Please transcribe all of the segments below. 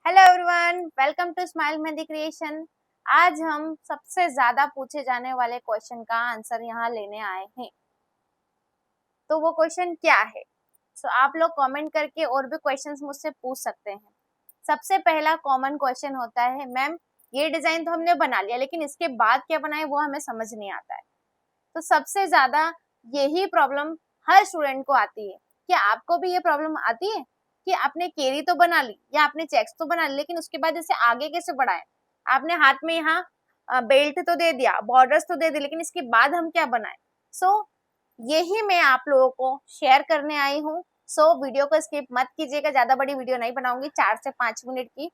Hello everyone, welcome to Smile Mehndi Creation. आज हम सबसे ज्यादा पूछे जाने वाले क्वेश्चन का आंसर यहाँ लेने आए हैं। तो वो क्वेश्चन क्या है? आप लोग कमेंट करके और भी क्वेश्चंस मुझसे पूछ सकते हैं। सबसे पहला कॉमन क्वेश्चन होता है, मैम ये डिजाइन तो हमने बना लिया लेकिन इसके बाद क्या बनाए वो हमें समझ नहीं आता है। तो सबसे ज्यादा यही प्रॉब्लम हर स्टूडेंट को आती है। क्या आपको भी ये प्रॉब्लम आती है कि आपने केरी तो बना ली या आपने चेक्स तो बना ली लेकिन उसके बाद इसे आगे कैसे बढ़ाएं? आपने हाथ में यहाँ बेल्ट तो दे दिया, बॉर्डर्स तो दे दिए, लेकिन इसके बाद हम क्या बनाएं? यही मैं आप लोगों को शेयर करने आई हूँ। वीडियो को स्किप मत कीजिएगा, ज्यादा बड़ी वीडियो नहीं बनाऊंगी, 4 से 5 मिनट की,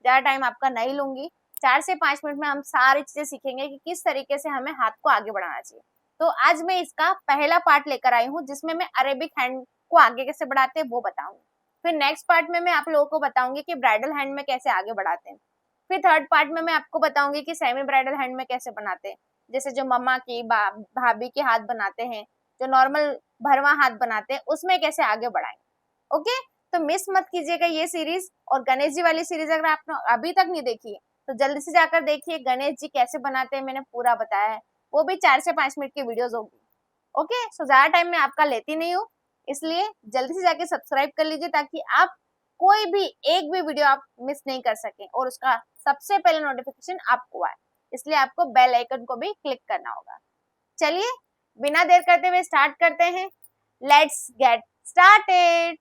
ज्यादा टाइम आपका नहीं लूंगी। 4 से 5 मिनट में हम सारी चीजें सीखेंगे कि किस तरीके से हमें हाथ को आगे बढ़ाना चाहिए। तो आज मैं इसका पहला पार्ट लेकर आई हूँ जिसमें मैं अरेबिक हैंड को आगे कैसे बढ़ाते हैं वो बताऊंगी। फिर नेक्स्ट पार्ट में मैं आप लोगों को बताऊंगी कि ब्राइडल हैंड में कैसे आगे बढ़ाते हैं। फिर थर्ड पार्ट में मैं आपको बताऊंगी कि सेमी ब्राइडल हैंड में कैसे बनाते हैं, जैसे जो मम्मा की भाभी के हाथ बनाते हैं, जो नॉर्मल भरवा हाथ बनाते हैं, उसमें कैसे आगे बढ़ाएं। ओके, तो मिस मत कीजिएगा ये सीरीज। और गणेश जी वाली सीरीज अगर आपने अभी तक नहीं देखी है तो जल्दी से जाकर देखिए, गणेश जी कैसे बनाते हैं मैंने पूरा बताया है। वो भी 4 से 5 मिनट की वीडियोस होगी। ओके, ज्यादा टाइम मैं आपका लेती नहीं हूँ, इसलिए जल्दी से जाके सब्सक्राइब कर लीजिए ताकि आप कोई भी एक भी वीडियो आप मिस नहीं कर सकें और उसका सबसे पहले नोटिफिकेशन आपको आए। इसलिए आपको बेल आइकन को भी क्लिक करना होगा। चलिए बिना देर करते हुए स्टार्ट करते हैं। Let's get started.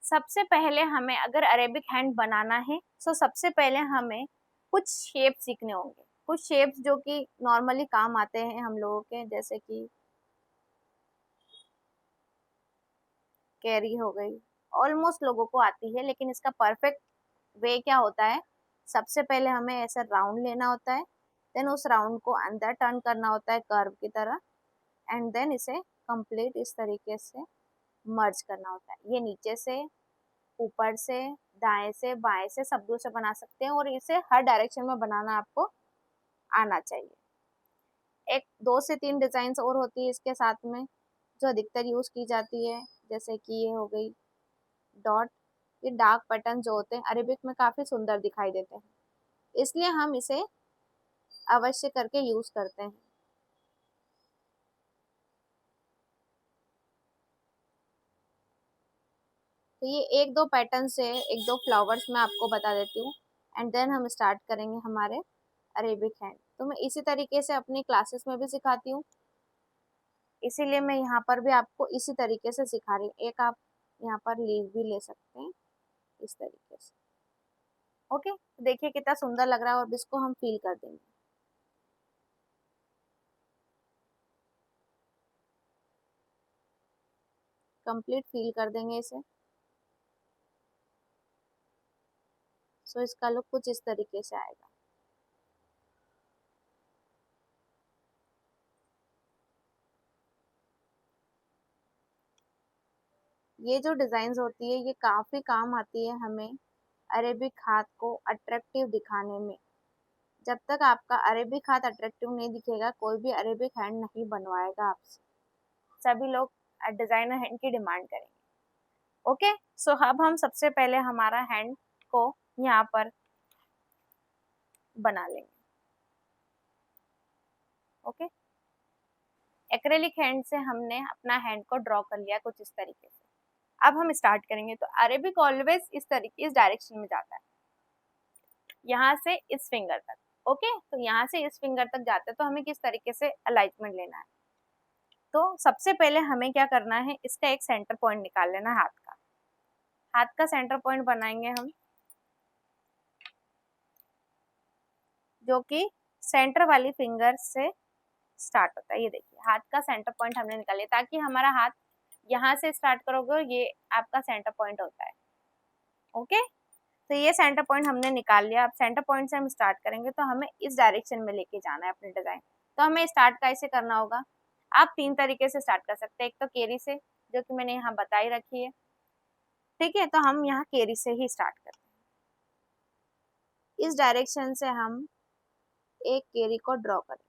सबसे पहले हमें अगर अरेबिक हैंड बनाना है तो सबसे पहले हमें कुछ शेप सीखने होंगे, कुछ शेप्स जो कि नॉर्मली काम आते हैं हम लोगों के, जैसे कि कैरी हो गई, ऑलमोस्ट लोगों को आती है, लेकिन इसका परफेक्ट वे क्या होता है? सबसे पहले हमें ऐसा राउंड लेना होता है, देन उस राउंड को अंदर टर्न करना होता है कर्व की तरह, एंड देन इसे कंप्लीट इस तरीके से मर्ज करना होता है। ये नीचे से, ऊपर से, दाएं से, बाएं से, सब दूर से बना सकते हैं और इसे हर डायरेक्शन में बनाना आपको आना चाहिए। एक 2 से 3 डिजाइन और होती है इसके साथ में जो अधिकतर यूज की जाती है, जैसे कि ये हो गई डॉट। ये डार्क पैटर्न जो होते हैं अरेबिक में काफी सुंदर दिखाई देते हैं, इसलिए हम इसे अवश्य करके यूज करते हैं। तो ये एक दो पैटर्न से एक दो फ्लावर्स मैं आपको बता देती हूँ, एंड देन हम स्टार्ट करेंगे हमारे अरेबिक हैंड। तो मैं इसी तरीके से अपनी क्लासेस में भी सिखाती हूँ, इसीलिए मैं यहाँ पर भी आपको इसी तरीके से सिखा रही हूँ। एक आप यहाँ पर लीव भी ले सकते हैं इस तरीके से। ओके, तो देखिए कितना सुंदर लग रहा है और इसको हम फील कर देंगे, कंप्लीट फील कर देंगे इसे। इसका लुक कुछ इस तरीके से आएगा। ये जो डिजाइन होती है ये काफी काम आती है हमें अरेबिक हाथ को अट्रैक्टिव दिखाने में। जब तक आपका अरेबिक हाथ अट्रैक्टिव नहीं दिखेगा कोई भी अरेबिक हैंड नहीं बनवाएगा आपसे। सभी लोग डिजाइनर हैंड की डिमांड करेंगे। ओके, अब हम सबसे पहले हमारा हैंड को यहाँ पर बना लेंगे। ओके, एक्रेलिक हैंड से हमने अपना हैंड को ड्रॉ कर लिया कुछ इस तरीके से। अब हम स्टार्ट करेंगे। तो अरेबिक ऑलवेज इस तरीके, इस डायरेक्शन में जाता है, यहाँ से इस फिंगर तक। ओके, तो यहाँ से इस फिंगर तक जाता है, तो हमें किस तरीके से अलाइनमेंट लेना है? तो सबसे पहले हमें क्या करना है, इसका एक सेंटर पॉइंट निकाल लेना है हाथ का। हाथ का सेंटर पॉइंट बनाएंगे हम, जो कि सेंटर वाली फिंगर से स्टार्ट होता है। ये देखिए हाथ का सेंटर पॉइंट हमने निकाल लिया, ताकि हमारा हाथ यहाँ से स्टार्ट करोगे और ये आपका सेंटर पॉइंट होता है। ओके, तो ये सेंटर पॉइंट हमने निकाल लिया। अब सेंटर पॉइंट से हम स्टार्ट करेंगे तो हमें इस डायरेक्शन में लेके जाना है अपने डिजाइन। तो हमें स्टार्ट कैसे करना होगा? आप 3 तरीके से स्टार्ट कर सकते हैं। एक तो केरी से, जो कि मैंने यहाँ बताई रखी है। ठीक है, तो हम यहाँ केरी से ही स्टार्ट करते हैं। इस डायरेक्शन से हम एक केरी को ड्रॉ करें।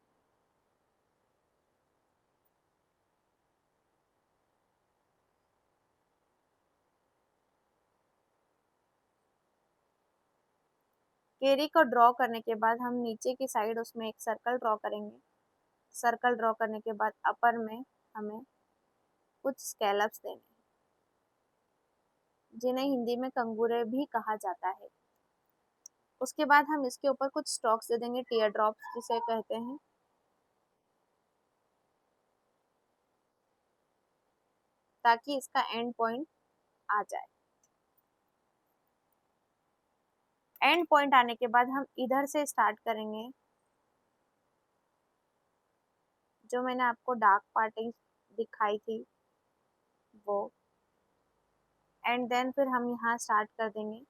केरी को ड्रॉ करने के बाद हम नीचे की साइड उसमें एक सर्कल ड्रॉ करेंगे। सर्कल ड्रॉ करने के बाद अपर में हमें कुछ स्कैलप्स देने, जिन्हें हिंदी में कंगूरे भी कहा जाता है। उसके बाद हम इसके ऊपर कुछ स्टॉक्स दे देंगे, टीयर ड्रॉप्स जिसे कहते हैं, ताकि इसका एंड पॉइंट आ जाए। एंड पॉइंट आने के बाद हम इधर से स्टार्ट करेंगे, जो मैंने आपको डार्क पार्टिंग दिखाई थी वो, एंड देन फिर हम यहाँ स्टार्ट कर देंगे।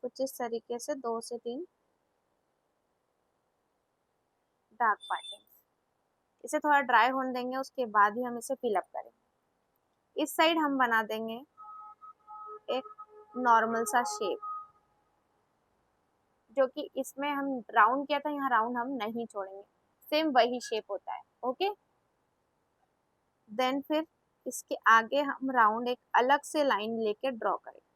कुछ इस तरीके से 2 से 3 डार्क पार्टिंग। इसे थोड़ा ड्राई होने देंगे, उसके बाद ही हम इसे फिलअप करेंगे। इस साइड हम बना देंगे एक नॉर्मल सा शेप, जो कि इसमें हम राउंड किया था, यहाँ राउंड हम नहीं छोड़ेंगे, सेम वही शेप होता है। ओके, देन फिर इसके आगे हम राउंड एक अलग से लाइन लेके ड्रॉ करेंगे,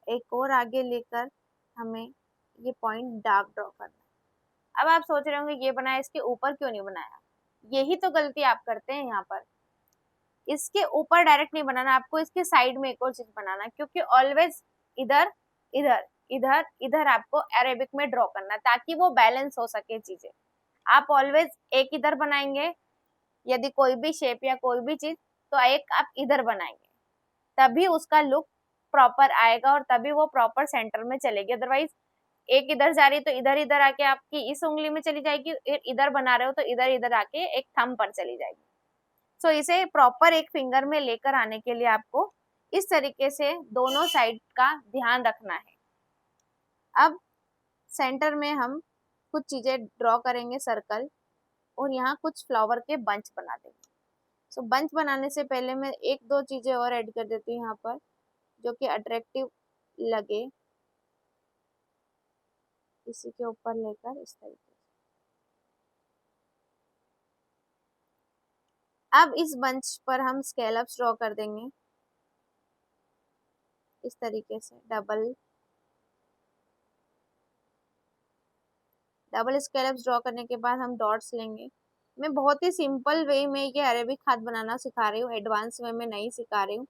एक और आगे लेकर हमें ये पॉइंट डार्क ड्रॉ करना है। अब आप सोच रहे होंगे ये बनाया, इसके ऊपर क्यों नहीं बनाया? यही तो गलती आप करते हैं यहाँ पर। इसके ऊपर डायरेक्ट नहीं बनाना, आपको इसके साइड में एक और चीज बनाना, क्योंकि ऑलवेज इधर इधर इधर इधर आपको अरेबिक में ड्रॉ करना, ताकि वो बैलेंस हो सके चीजें। आप ऑलवेज एक इधर बनाएंगे, यदि कोई भी शेप या कोई भी चीज, तो एक आप इधर बनाएंगे, तभी उसका लुक प्रॉपर आएगा और तभी वो प्रॉपर सेंटर में चलेगी। अदरवाइज एक इधर जा रही तो इधर इधर आके आपकी इस उंगली में चली जाएगी, इधर बना रहे हो तो इधर इधर आके एक थंब पर चली जाएगी। सो इसे प्रॉपर एक फिंगर में लेकर आने के लिए आपको इस तरीके से दोनों साइड का ध्यान रखना है। अब सेंटर में हम कुछ चीजें ड्रॉ करेंगे, सर्कल, और यहाँ कुछ फ्लावर के बंच बना देंगे। सो बंच बनाने से पहले मैं एक दो चीजें और ऐड कर देती हूँ यहाँ पर, जो कि अट्रैक्टिव लगे। इसी के ऊपर लेकर इस तरीके से, अब इस बंच पर हम स्केलप्स ड्रॉ कर देंगे इस तरीके से। डबल स्केलप्स ड्रॉ करने के बाद हम डॉट्स लेंगे। मैं बहुत ही सिंपल वे में ये अरेबिक हाथ बनाना सिखा रही हूँ, एडवांस वे में नहीं सिखा रही हूँ।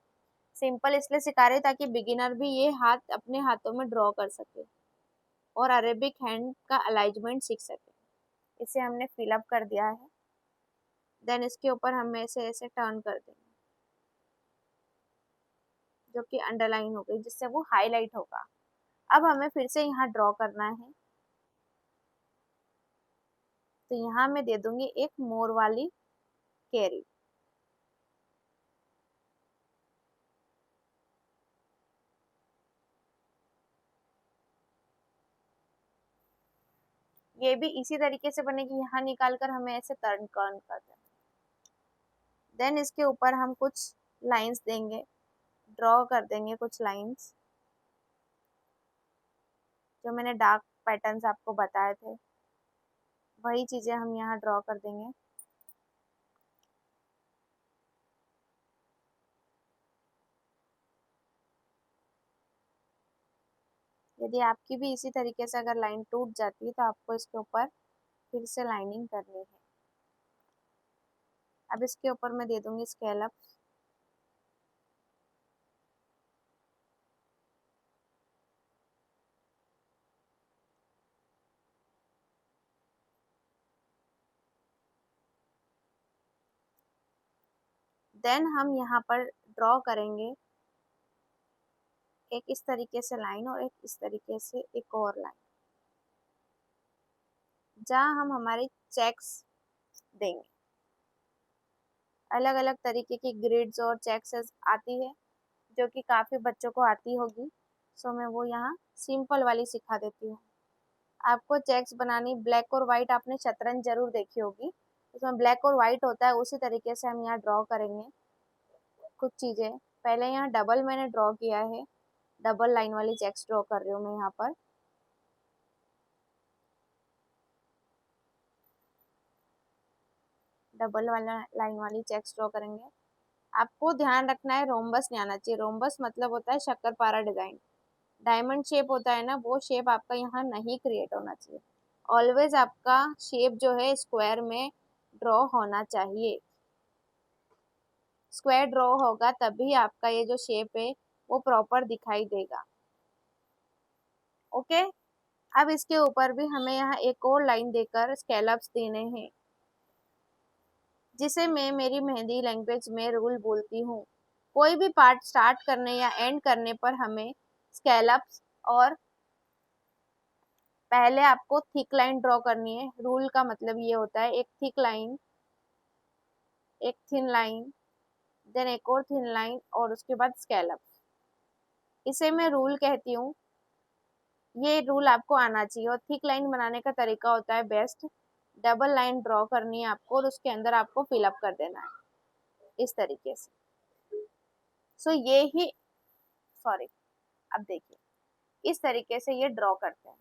सिंपल इसलिए सिखा रही हूँ ताकि बिगिनर भी ये हाथ अपने हाथों में ड्रॉ कर सके और अरेबिक हैंड का अलाइनमेंट सीख सके। इसे हमने फिलअप कर दिया है। देन इसके ऊपर हम ऐसे ऐसे टर्न कर देंगे, जो कि अंडरलाइन हो गई, जिससे वो हाईलाइट होगा। अब हमें फिर से यहाँ ड्रॉ करना है, तो यहाँ मैं दे दूंगी एक मोर वाली कैरी। ये भी इसी तरीके से बनेगी, यहाँ निकाल कर हमें ऐसे टर्न कर देना। देन इसके ऊपर हम कुछ लाइंस देंगे, ड्रॉ कर देंगे कुछ लाइंस, जो मैंने डार्क पैटर्न्स आपको बताए थे वही चीजें हम यहाँ ड्रॉ कर देंगे। यदि आपकी भी इसी तरीके से अगर लाइन टूट जाती है तो आपको इसके ऊपर फिर से लाइनिंग करनी है। अब इसके ऊपर मैं दे दूंगी स्केलअप। देन हम यहाँ पर ड्रॉ करेंगे एक इस तरीके से लाइन और एक इस तरीके से एक और लाइन, जहाँ हम हमारे चेक्स देंगे। अलग अलग तरीके की ग्रिड्स और चेक्स आती है, जो कि काफी बच्चों को आती होगी। सो मैं वो यहाँ सिंपल वाली सिखा देती हूँ। आपको चेक्स बनानी, ब्लैक और व्हाइट आपने शतरंज जरूर देखी होगी, उसमें ब्लैक और व्हाइट होता है, उसी तरीके से हम यहाँ ड्रॉ करेंगे कुछ चीजें। पहले यहाँ डबल मैंने ड्रॉ किया है, डबल लाइन वाली चेक्स ड्रॉ कर रही हूँ मैं यहाँ पर। डबल वाला लाइन वाली चेक्स ड्रॉ करेंगे। आपको ध्यान रखना है रोम्बस नहीं आना चाहिए। रोम्बस मतलब होता है शक्करपारा डिजाइन। डायमंड शेप होता है ना, वो शेप आपका यहाँ नहीं क्रिएट होना चाहिए। ऑलवेज आपका शेप जो है स्क्वायर में ड्रॉ होना चाहिए। स्क्वायर ड्रॉ होगा तभी आपका ये जो शेप है वो प्रॉपर दिखाई देगा। ओके, अब इसके ऊपर भी हमें यहाँ एक और लाइन देकर स्कैलप्स देने हैं, जिसे मैं मेरी मेहंदी लैंग्वेज में रूल बोलती हूँ। कोई भी पार्ट स्टार्ट करने या एंड करने पर हमें स्कैलप्स और पहले आपको थिक लाइन ड्रॉ करनी है। रूल का मतलब ये होता है एक थिक लाइन, एक थिन लाइन, देन एक और थिन लाइन और उसके बाद स्कैलप्स। इसे मैं रूल कहती हूँ। ये रूल आपको आना चाहिए। और थिक लाइन बनाने का तरीका होता है बेस्ट, डबल लाइन ड्रॉ करनी है आपको और उसके अंदर आपको फिलअप कर देना है इस तरीके से। सो ये ही, सॉरी, अब देखिए इस तरीके से ये ड्रॉ करते हैं।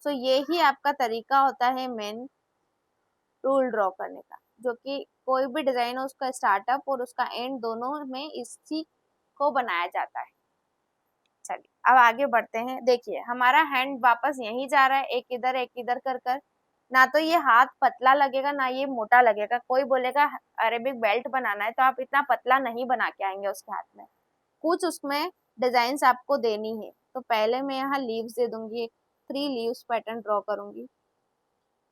सो ये ही आपका तरीका होता है मेन रूल ड्रॉ करने का, जो कि कोई भी डिजाइन हो उसका स्टार्टअप और उसका एंड दोनों में इसी को बनाया जाता है। चलिए अब आगे बढ़ते हैं। देखिए हमारा हैंड वापस यहीं जा रहा है, एक इधर कर कर। ना तो ये हाथ पतला लगेगा ना ये मोटा लगेगा। कोई बोलेगा अरेबिक बेल्ट बनाना है तो आप इतना पतला नहीं बना के आएंगे उसके हाथ में, कुछ उसमें डिजाइन आपको देनी है। तो पहले मैं यहाँ लीव्स दे दूंगी, एक 3 लीव्स पैटर्न ड्रॉ करूंगी।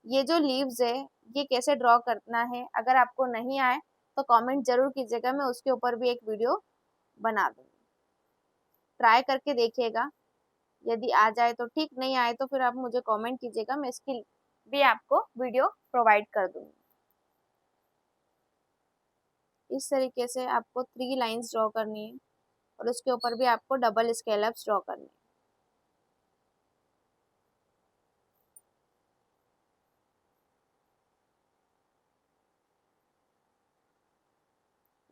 ये जो लीव्स है ये कैसे ड्रॉ करना है अगर आपको नहीं आए तो कमेंट जरूर कीजिएगा, मैं उसके ऊपर भी एक वीडियो बना दूंगी। ट्राई करके देखिएगा, यदि आ जाए तो ठीक, नहीं आए तो फिर आप मुझे कमेंट कीजिएगा, मैं इसकी भी आपको वीडियो प्रोवाइड कर दूंगी। इस तरीके से आपको 3 लाइंस ड्रॉ करनी है और उसके ऊपर भी आपको डबल स्केलप्स ड्रॉ करनी है।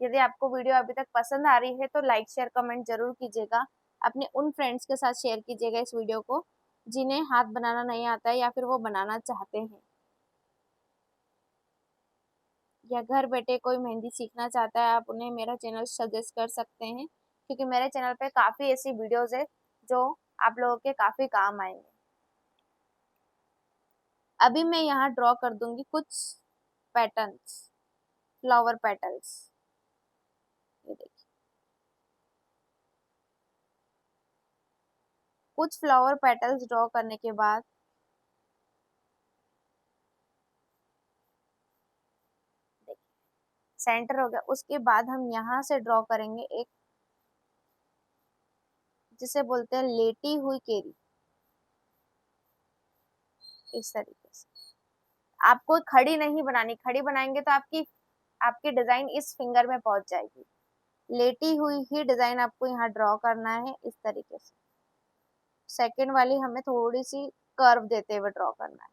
यदि आपको वीडियो अभी तक पसंद आ रही है तो लाइक शेयर कमेंट जरूर कीजिएगा। अपने उन फ्रेंड्स के साथ शेयर कीजिएगा इस वीडियो को जिन्हें हाथ बनाना नहीं आता है या फिर वो बनाना चाहते हैं, या घर बैठे कोई मेहंदी सीखना चाहता है। आप उन्हें मेरा चैनल सजेस्ट कर सकते हैं, क्योंकि मेरे चैनल पे काफ़ी ऐसी वीडियोस है जो आप लोगों के काफ़ी काम आएंगे। अभी मैं यहाँ ड्रॉ कर दूंगी कुछ पैटर्न्स, फ्लावर पेटल्स। ये देखिए कुछ फ्लावर पेटल्स ड्रॉ करने के बाद देखिए सेंटर हो गया। उसके बाद हम यहाँ से ड्रॉ करेंगे एक, जिसे बोलते हैं लेटी हुई केरी। इस तरीके से आपको खड़ी नहीं बनानी, खड़ी बनाएंगे तो आपकी आपकी डिजाइन इस फिंगर में पहुंच जाएगी। लेटी हुई ही डिजाइन आपको यहाँ ड्रॉ करना है इस तरीके से। सेकंड वाली हमें थोड़ी सी कर्व देते हुए ड्रॉ करना है।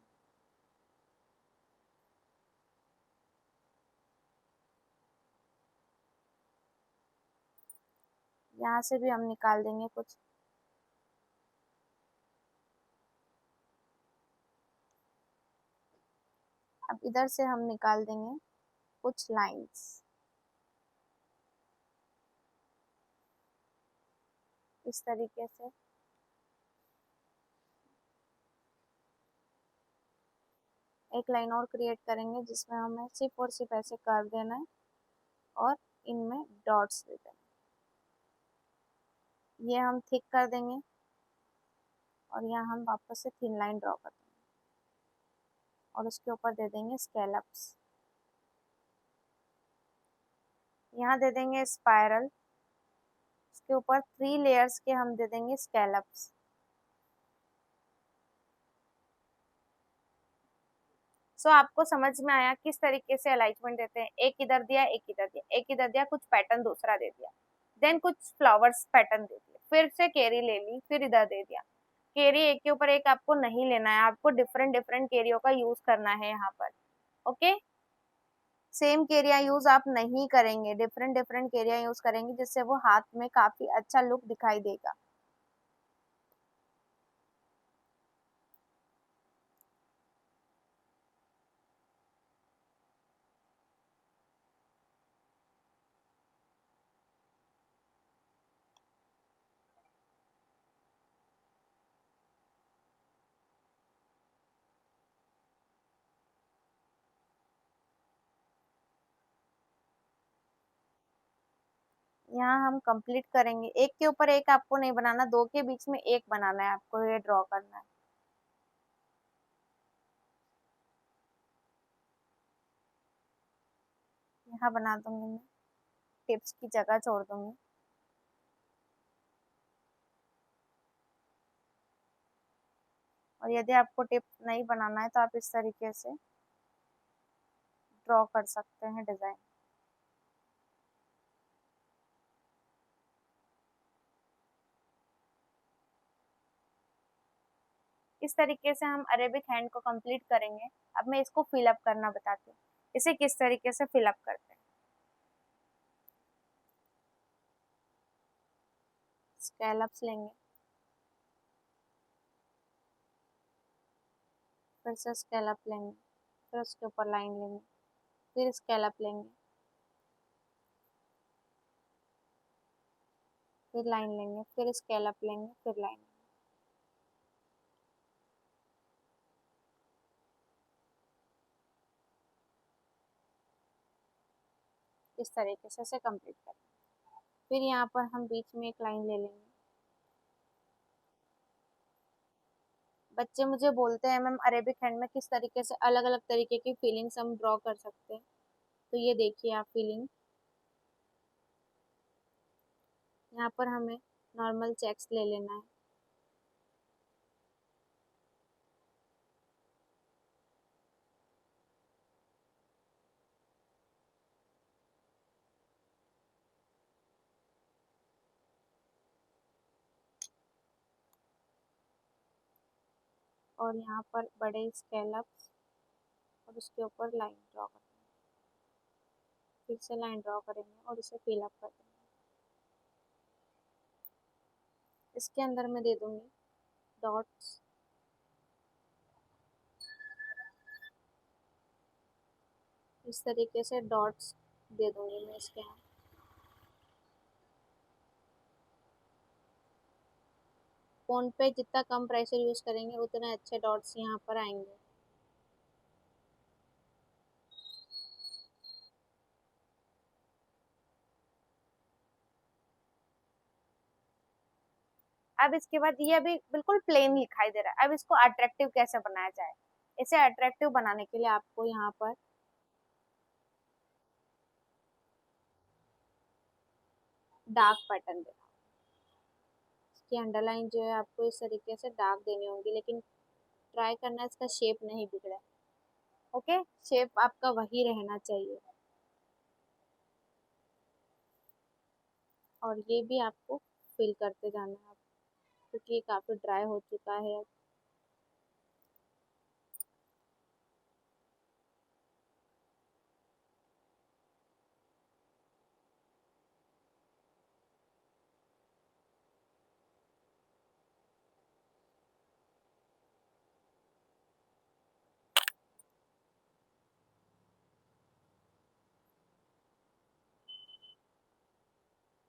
यहाँ से भी हम निकाल देंगे कुछ। अब इधर से हम निकाल देंगे कुछ लाइंस इस तरीके से। एक लाइन और क्रिएट करेंगे जिसमें हमें सिर्फ और सिर्फ ऐसे कर्व देना है और इनमें डॉट्स दे देना है। ये हम थिक कर देंगे और यहाँ हम वापस से थिन लाइन ड्रॉ कर देंगे और उसके ऊपर दे देंगे स्कैलप्स। यहाँ दे देंगे स्पाइरल, उसके ऊपर 3 लेयर्स के हम दे देंगे स्कैलप्स। सो आपको समझ में आया किस तरीके से अलाइनमेंट देते हैं। एक इधर दिया, एक इधर दिया, एक इधर दिया, कुछ पैटर्न दूसरा दे दिया, देन कुछ फ्लावर्स पैटर्न दे दिया, फिर से केरी ले ली, फिर इधर दे दिया। केरी एक के ऊपर एक आपको नहीं लेना है, आपको डिफरेंट डिफरेंट केरियो का यूज करना है यहाँ पर। ओके, सेम केरिया यूज आप नहीं करेंगे, डिफरेंट डिफरेंट केरिया यूज करेंगे, जिससे वो हाथ में काफी अच्छा लुक दिखाई देगा। यहाँ हम कंप्लीट करेंगे, एक के ऊपर एक आपको नहीं बनाना, दो के बीच में एक बनाना है आपको, ये ड्रॉ करना है। यहाँ बना दूंगी मैं, टिप्स की जगह छोड़ दूंगी। और यदि आपको टिप नहीं बनाना है तो आप इस तरीके से ड्रॉ कर सकते हैं डिजाइन। इस तरीके से हम अरेबिक हैंड को कंप्लीट करेंगे। अब मैं इसको फिलअप करना बताती हूँ, इसे किस तरीके से फिलअप करते हैं। स्कैलप्स लेंगे, फिर से स्कैलप लेंगे, फिर उसके ऊपर लाइन लेंगे, फिर स्कैलप लेंगे, फिर लाइन लेंगे, फिर स्कैलप लेंगे, फिर लाइन लेंगे। इस तरीके से इसे कंप्लीट करेंगे। फिर यहाँ पर हम बीच में एक लाइन ले लेंगे। बच्चे मुझे बोलते हैं मैम अरेबिक हैंड में किस तरीके से अलग अलग तरीके की फीलिंग्स हम ड्रॉ कर सकते हैं। तो ये देखिए आप फीलिंग, यहाँ पर हमें नॉर्मल चेक्स ले लेना है। और यहाँ पर बड़े स्कैलप्स और उसके ऊपर लाइन ड्रॉ करेंगे, फिर से लाइन ड्रॉ करेंगे और इसे फिल अप कर देंगे। इसके अंदर मैं दे दूंगी डॉट्स, इस तरीके से डॉट्स दे दूंगी मैं इसके यहाँ। फोन पे जितना कम प्रेशर यूज करेंगे उतने अच्छे डॉट्स यहाँ पर आएंगे। अब इसके बाद ये अभी बिल्कुल प्लेन दिखाई दे रहा है, अब इसको अट्रैक्टिव कैसे बनाया जाए। इसे अट्रैक्टिव बनाने के लिए आपको यहाँ पर डार्क पैटर्न देना, इसकी अंडरलाइन जो है आपको इस तरीके से डार्क देनी होंगी, लेकिन ट्राई करना इसका शेप नहीं बिगड़ा। ओके, शेप आपका वही रहना चाहिए। और ये भी आपको फिल करते जाना है क्योंकि ये काफी ड्राई हो चुका है अब।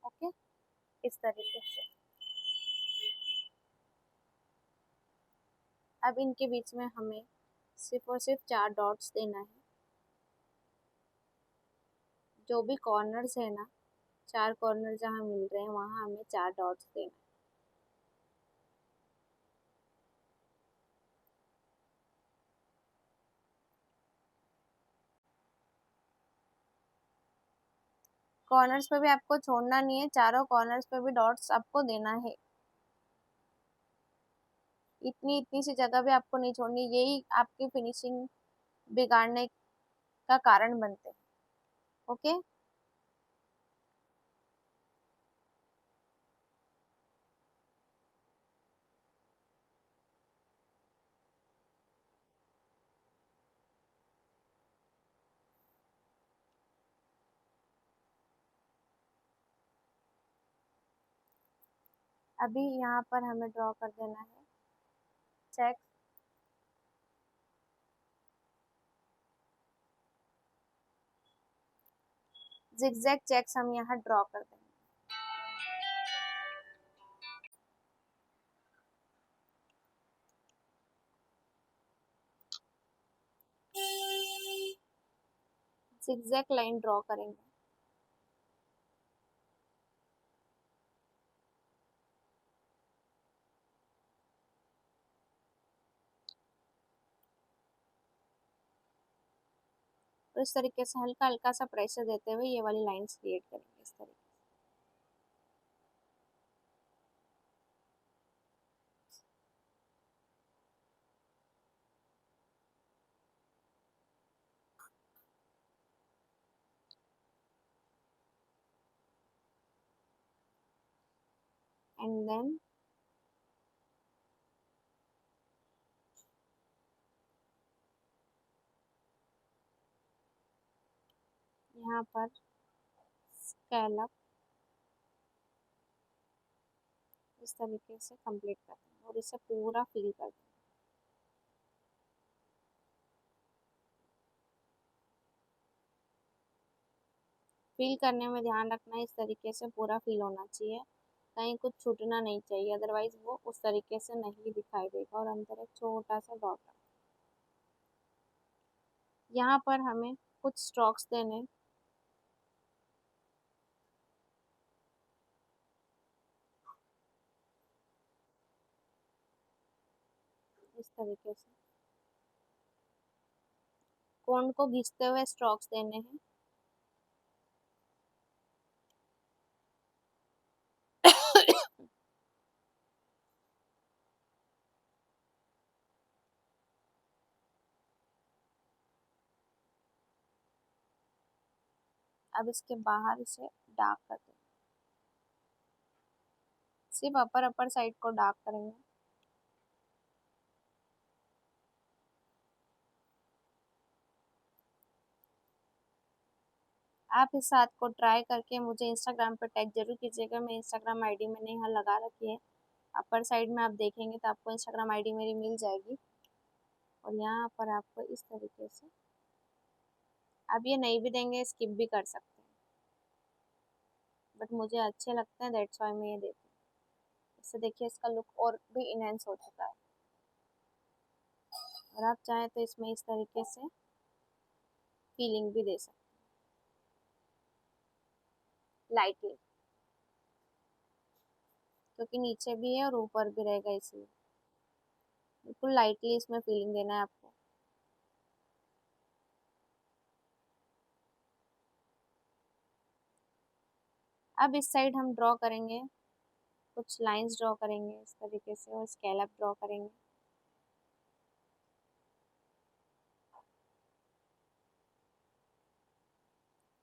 ओके, इस तरीके से अब इनके बीच में हमें सिर्फ और सिर्फ चार डॉट्स देना है। जो भी कॉर्नर्स है ना, चार कॉर्नर जहाँ मिल रहे हैं वहां हमें चार डॉट्स देना है। कॉर्नर्स पे भी आपको छोड़ना नहीं है, चारों कॉर्नर्स पे भी डॉट्स आपको देना है। इतनी इतनी सी जगह भी आपको नहीं छोड़नी, यही आपकी फिनिशिंग बिगाड़ने का कारण बनते हैं। ओके, अभी यहाँ पर हमें ड्रॉ कर देना है चेक। जिगजैग चेक्स हम यहाँ ड्रॉ कर देंगे। जिगजैग लाइन ड्रॉ करेंगे। और इस तरीके से हल्का हल्का सा प्रेशर देते हुए ये वाली लाइंस क्रिएट करेंगे इस तरीके से। एंड देन यहाँ पर स्कैलप इस तरीके से कंप्लीट करते हैं और इसे पूरा फिल करते हैं। फिल करने में ध्यान रखना है, इस तरीके से पूरा फिल होना चाहिए, कहीं कुछ छूटना नहीं चाहिए, अदरवाइज वो उस तरीके से नहीं दिखाई देगा। और अंदर एक छोटा सा डॉट रखना। यहाँ पर हमें कुछ स्ट्रोक्स देने, इस तरीके से कोन को घिसते हुए स्ट्रोक्स देने हैं। अब इसके बाहर इसे डार्क कर देंगे, सिर्फ अपर अपर साइड को डार्क करेंगे। आप इस हाथ को ट्राई करके मुझे इंस्टाग्राम पर टैग जरूर कीजिएगा, मैं इंस्टाग्राम आईडी मैंने यहाँ लगा रखी है, अपर साइड में आप देखेंगे तो आपको इंस्टाग्राम आईडी मेरी मिल जाएगी। और यहाँ पर आपको इस तरीके से, आप ये नहीं भी देंगे स्किप भी कर सकते हैं, बट मुझे अच्छे लगते हैं दैट्स वाई मैं ये देती हूँ। इससे देखिए इसका लुक और भी इनहेंस हो चुका है। और आप चाहें तो इसमें इस तरीके से फीलिंग भी दे सकते हैं लाइटली, क्योंकि नीचे भी है और ऊपर भी रहेगा, इसलिए बिल्कुल लाइटली इसमें फीलिंग देना है आपको। अब इस साइड हम ड्रॉ करेंगे, कुछ लाइंस ड्रॉ करेंगे इस तरीके से और स्केलप ड्रॉ करेंगे।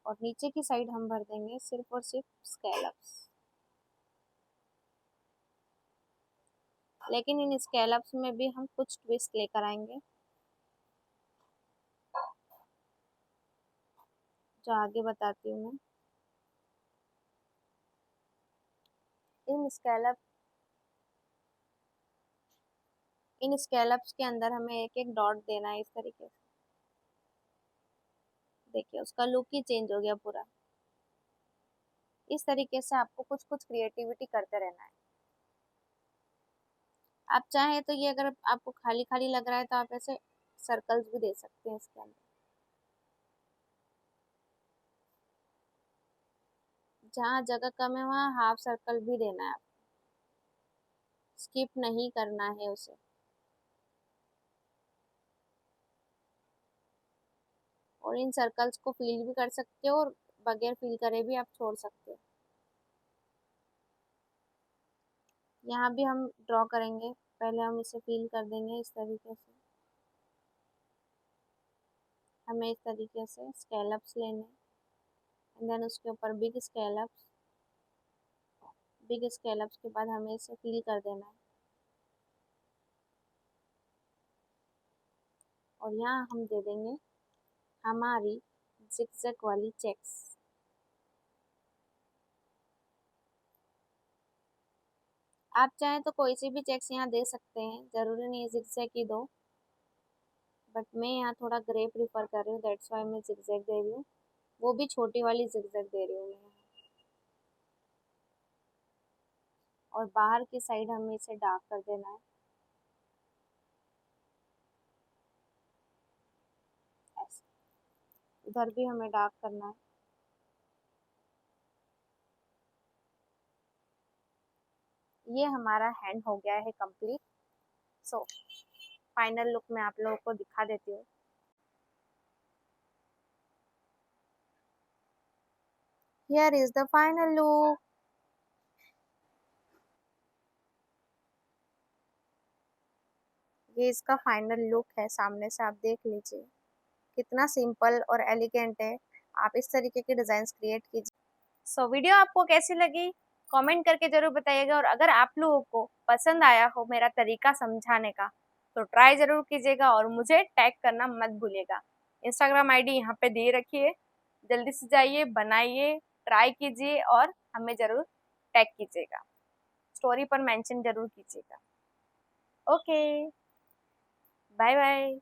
और नीचे की साइड हम भर देंगे सिर्फ और सिर्फ स्केलप्स। लेकिन इन स्केलप्स में भी हम कुछ ट्विस्ट लेकर आएंगे, जो आगे बताती हूँ मैं। इन स्केलप्स के अंदर हमें एक एक डॉट देना है इस तरीके से। देखिए उसका लुक ही चेंज हो गया पूरा। इस तरीके से आपको कुछ कुछ क्रिएटिविटी करते रहना है। आप चाहें तो ये, अगर आपको खाली खाली लग रहा है तो आप ऐसे सर्कल्स भी दे सकते हैं इसके अंदर। जहाँ जगह कम है वहाँ हाफ सर्कल भी देना है, आप स्किप नहीं करना है उसे। और इन सर्कल्स को फील भी कर सकते हो और बगैर फील करे भी आप छोड़ सकते हो। यहाँ भी हम ड्रॉ करेंगे, पहले हम इसे फील कर देंगे इस तरीके से। हमें इस तरीके से स्केलप्स लेने, एंड देन उसके ऊपर बिग स्केलप्स के बाद हमें इसे फील कर देना है। और यहाँ हम दे देंगे हमारी जिगजैग वाली चेक्स। आप चाहें तो कोई सी भी चेक्स यहाँ दे सकते हैं, जरूरी नहीं है जिगजैग ही दो, बट मैं यहाँ थोड़ा ग्रे प्रीफर कर रही हूँ, दैट्स वाई मैं जिगजैग दे रही हूँ। वो भी छोटी वाली जिगजैग दे रही हूँ मैं यहाँ। और बाहर की साइड हमें इसे डार्क कर देना है ऐसे। इधर भी हमें डार्क करना है। ये हमारा हैंड हो गया है कंप्लीट। सो फाइनल लुक मैं आप लोगों को दिखा देती हूँ। Here is the final look. ये इसका फाइनल लुक है, सामने से आप देख लीजिए कितना सिंपल और एलिगेंट है। आप इस तरीके के डिजाइन क्रिएट कीजिए। सो वीडियो आपको कैसी लगी कमेंट करके जरूर बताइएगा, और अगर आप लोगों को पसंद आया हो मेरा तरीका समझाने का तो ट्राई जरूर कीजिएगा और मुझे टैग करना मत भूलिएगा। इंस्टाग्राम आईडी यहाँ पे दे रखी है, जल्दी से जाइए, बनाइए, ट्राई कीजिए और हमें जरूर टैग कीजिएगा, स्टोरी पर मेंशन जरूर कीजिएगा। Okay, bye bye.